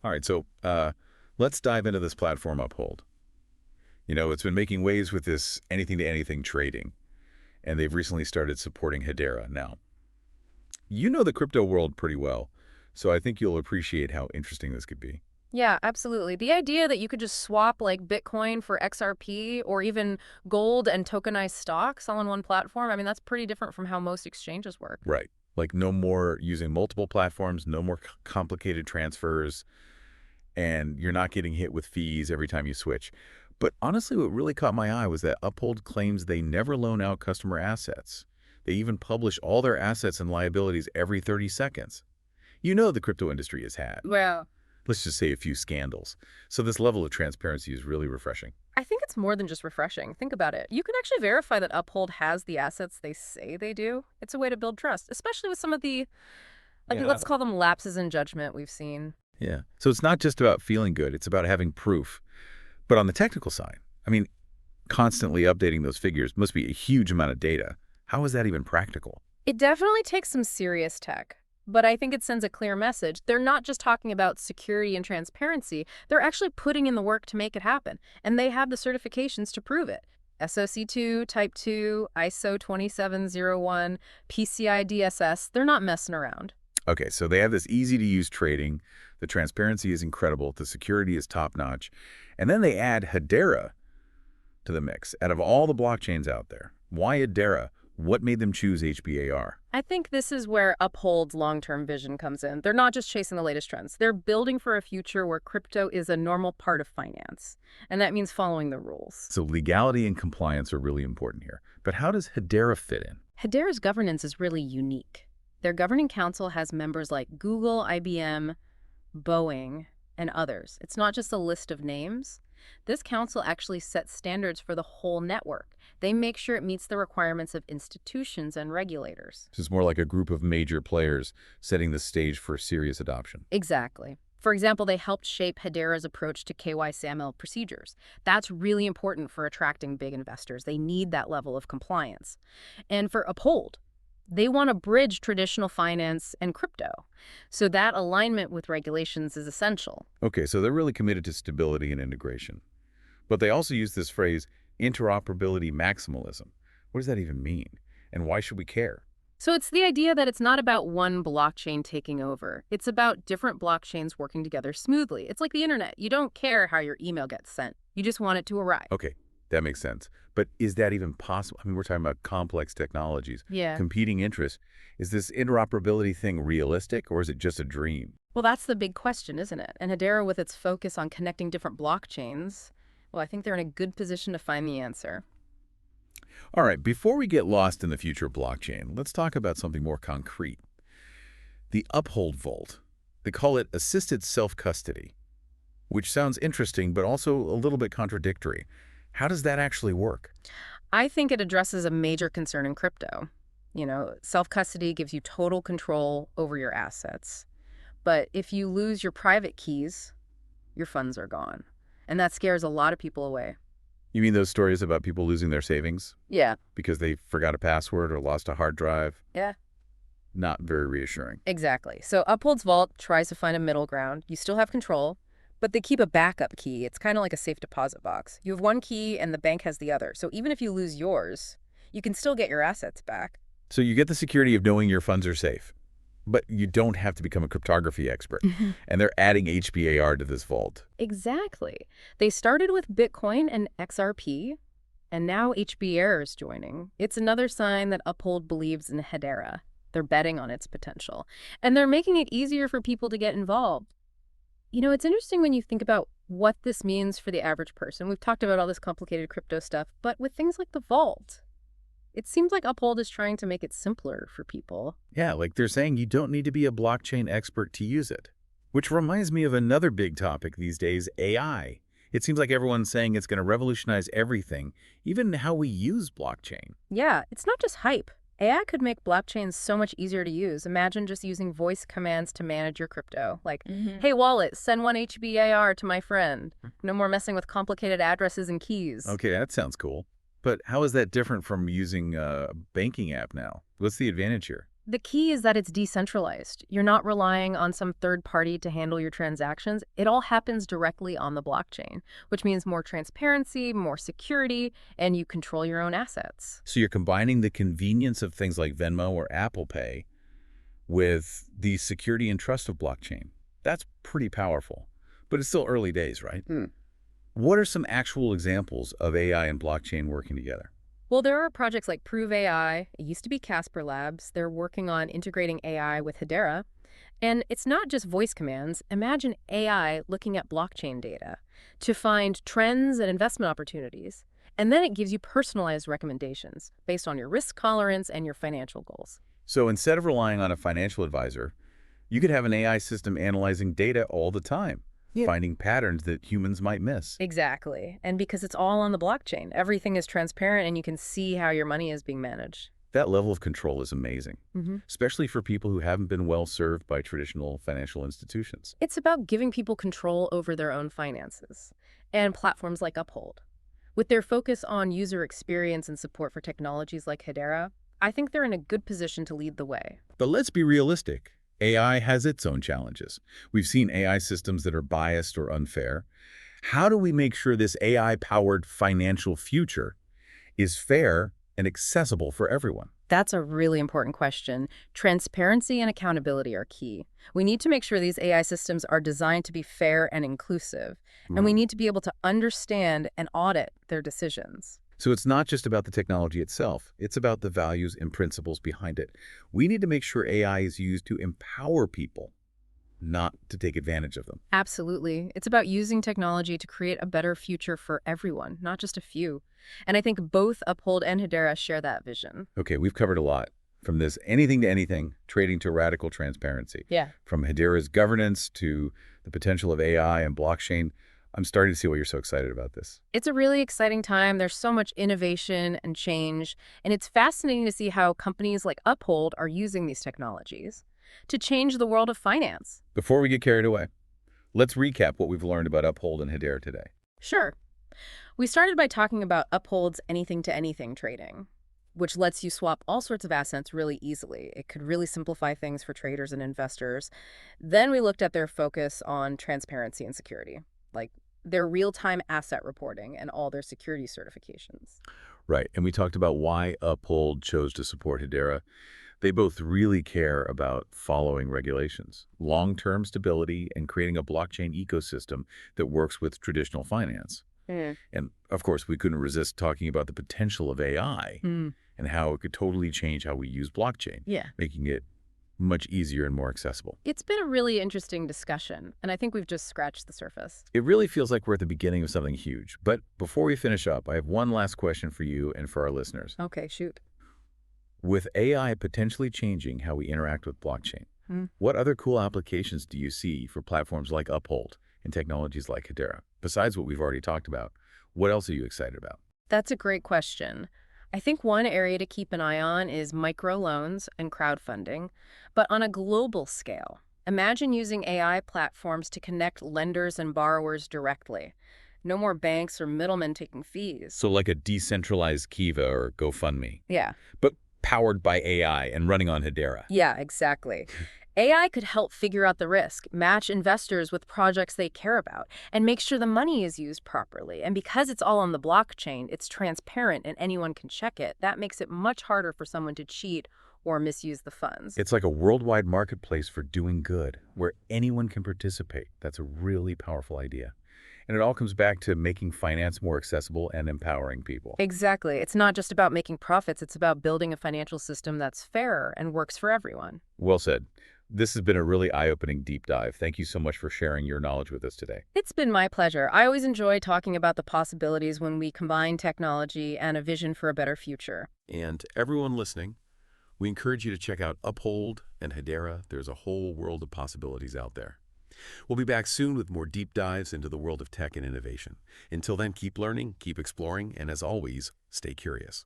All right, so let's dive into this platform Uphold. It's been making waves with this anything-to-anything trading, and they've recently started supporting Hedera. Now, you know the crypto world pretty well, so I think you'll appreciate how interesting this could be. Yeah, absolutely. The idea that you could just swap like Bitcoin for XRP or even gold and tokenized stocks all on one platform, I mean, that's pretty different from how most exchanges work. Right. Like no more using multiple platforms, no more complicated transfers, and you're not getting hit with fees every time you switch. But honestly, what really caught my eye was that Uphold claims they never loan out customer assets. They even publish all their assets and liabilities every 30 seconds. The crypto industry has had, Well, let's just say, a few scandals. So this level of transparency is really refreshing. I think it's more than just refreshing. Think about it. You can actually verify that Uphold has the assets they say they do. It's a way to build trust, especially with some of the, like, Yeah. let's call them lapses in judgment we've seen. Yeah. So it's not just about feeling good, it's about having proof. But on the technical side, I mean, constantly updating those figures must be a huge amount of data. How is that even practical? It definitely takes some serious tech, but I think it sends a clear message. They're not just talking about security and transparency, they're actually putting in the work to make it happen, and they have the certifications to prove it. SOC2, Type 2, ISO 2701, PCI DSS, they're not messing around. Okay, so they have this easy-to-use trading. The transparency is incredible. The security is top-notch. And then they add Hedera to the mix. Out of all the blockchains out there, why Hedera? What made them choose HBAR? I think this is where Uphold's long-term vision comes in. They're not just chasing the latest trends. They're building for a future where crypto is a normal part of finance. And that means following the rules. So legality and compliance are really important here. But how does Hedera fit in? Hedera's governance is really unique. Their governing council has members like Google, IBM, Boeing, and others. It's not just a list of names. This council actually sets standards for the whole network. They make sure it meets the requirements of institutions and regulators. This is more like a group of major players setting the stage for serious adoption. Exactly. For example, they helped shape Hedera's approach to KYC/AML procedures. That's really important for attracting big investors. They need that level of compliance. And for Uphold, they want to bridge traditional finance and crypto. So that alignment with regulations is essential. Okay, so they're really committed to stability and integration. But they also use this phrase, interoperability maximalism. What does that even mean? And why should we care? So it's the idea that it's not about one blockchain taking over. It's about different blockchains working together smoothly. It's like the internet. You don't care how your email gets sent. You just want it to arrive. Okay, that makes sense. But is that even possible? I mean, we're talking about complex technologies, Yeah. competing interests. Is this interoperability thing realistic, or is it just a dream? Well, that's the big question, isn't it? And Hedera, with its focus on connecting different blockchains, well, I think they're in a good position to find the answer. All right, before we get lost in the future of blockchain, let's talk about something more concrete. The Uphold Vault. They call it assisted self-custody, which sounds interesting, but also a little bit contradictory. How does that actually work? I think it addresses a major concern in crypto. Self-custody gives you total control over your assets. But if you lose your private keys, your funds are gone. And that scares a lot of people away. You mean those stories about people losing their savings Yeah. because they forgot a password or lost a hard drive? Yeah. Not very reassuring. Exactly. So Uphold's Vault tries to find a middle ground. You still have control, but they keep a backup key. It's kind of like a safe deposit box. You have one key and the bank has the other. So even if you lose yours, you can still get your assets back. So you get the security of knowing your funds are safe, but you don't have to become a cryptography expert. And they're adding HBAR to this vault. Exactly. They started with Bitcoin and XRP, and now HBAR is joining. It's another sign that Uphold believes in Hedera. They're betting on its potential. And they're making it easier for people to get involved. It's interesting when you think about what this means for the average person. We've talked about all this complicated crypto stuff, but with things like the vault, it seems like Uphold is trying to make it simpler for people. Yeah, like they're saying you don't need to be a blockchain expert to use it. Which reminds me of another big topic these days, AI. It seems like everyone's saying it's going to revolutionize everything, even how we use blockchain. Yeah, it's not just hype. AI could make blockchains so much easier to use. Imagine just using voice commands to manage your crypto. Like, hey, wallet, send one HBAR to my friend. No more messing with complicated addresses and keys. Okay, that sounds cool. But how is that different from using a banking app now? What's the advantage here? The key is that it's decentralized. You're not relying on some third party to handle your transactions. It all happens directly on the blockchain, which means more transparency, more security, and you control your own assets. So you're combining the convenience of things like Venmo or Apple Pay with the security and trust of blockchain. That's pretty powerful. But it's still early days, right? What are some actual examples of AI and blockchain working together? Well, there are projects like Prove AI. It used to be Casper Labs. They're working on integrating AI with Hedera. And it's not just voice commands. Imagine AI looking at blockchain data to find trends and investment opportunities. And then it gives you personalized recommendations based on your risk tolerance and your financial goals. So instead of relying on a financial advisor, you could have an AI system analyzing data all the time, Yeah. finding patterns that humans might miss. Exactly. And because it's all on the blockchain, everything is transparent and you can see how your money is being managed. That level of control is amazing, hmm especially for people who haven't been well served by traditional financial institutions. It's about giving people control over their own finances. And platforms like Uphold, with their focus on user experience and support for technologies like Hedera, I think they're in a good position to lead the way. But let's be realistic. AI has its own challenges. We've seen AI systems that are biased or unfair. How do we make sure this AI-powered financial future is fair and accessible for everyone? That's a really important question. Transparency and accountability are key. We need to make sure these AI systems are designed to be fair and inclusive, and we need to be able to understand and audit their decisions. So it's not just about the technology itself. It's about the values and principles behind it. We need to make sure AI is used to empower people, not to take advantage of them. Absolutely. It's about using technology to create a better future for everyone, not just a few. And I think both Uphold and Hedera share that vision. Okay, we've covered a lot. From this anything to anything, trading to radical transparency. Yeah. From Hedera's governance to the potential of AI and blockchain. I'm starting to see why you're so excited about this. It's a really exciting time. There's so much innovation and change, and it's fascinating to see how companies like Uphold are using these technologies to change the world of finance. Before we get carried away, let's recap what we've learned about Uphold and Hedera today. Sure. We started by talking about Uphold's anything-to-anything trading, which lets you swap all sorts of assets really easily. It could really simplify things for traders and investors. Then we looked at their focus on transparency and security, like their real-time asset reporting and all their security certifications. Right, and we talked about why Uphold chose to support Hedera. They both really care about following regulations, long-term stability, and creating a blockchain ecosystem that works with traditional finance. And of course, we couldn't resist talking about the potential of AI Mm. and how it could totally change how we use blockchain, Yeah. making it much easier and more accessible. It's been a really interesting discussion, and I think we've just scratched the surface. It really feels like we're at the beginning of something huge. But before we finish up, I have one last question for you and for our listeners. Okay, shoot. With AI potentially changing how we interact with blockchain, what other cool applications do you see for platforms like Uphold and technologies like Hedera? Besides what we've already talked about, what else are you excited about? That's a great question. I think one area to keep an eye on is microloans and crowdfunding, but on a global scale. Imagine using AI platforms to connect lenders and borrowers directly. No more banks or middlemen taking fees. So like a decentralized Kiva or GoFundMe, Yeah. but powered by AI and running on Hedera. Yeah, exactly. AI could help figure out the risk, match investors with projects they care about, and make sure the money is used properly. And because it's all on the blockchain, it's transparent and anyone can check it. That makes it much harder for someone to cheat or misuse the funds. It's like a worldwide marketplace for doing good, where anyone can participate. That's a really powerful idea. And it all comes back to making finance more accessible and empowering people. Exactly. It's not just about making profits. It's about building a financial system that's fair and works for everyone. Well said. This has been a really eye-opening deep dive. Thank you so much for sharing your knowledge with us today. It's been my pleasure. I always enjoy talking about the possibilities when we combine technology and a vision for a better future. And everyone listening, we encourage you to check out Uphold and Hedera. There's a whole world of possibilities out there. We'll be back soon with more deep dives into the world of tech and innovation. Until then, keep learning, keep exploring, and as always, stay curious.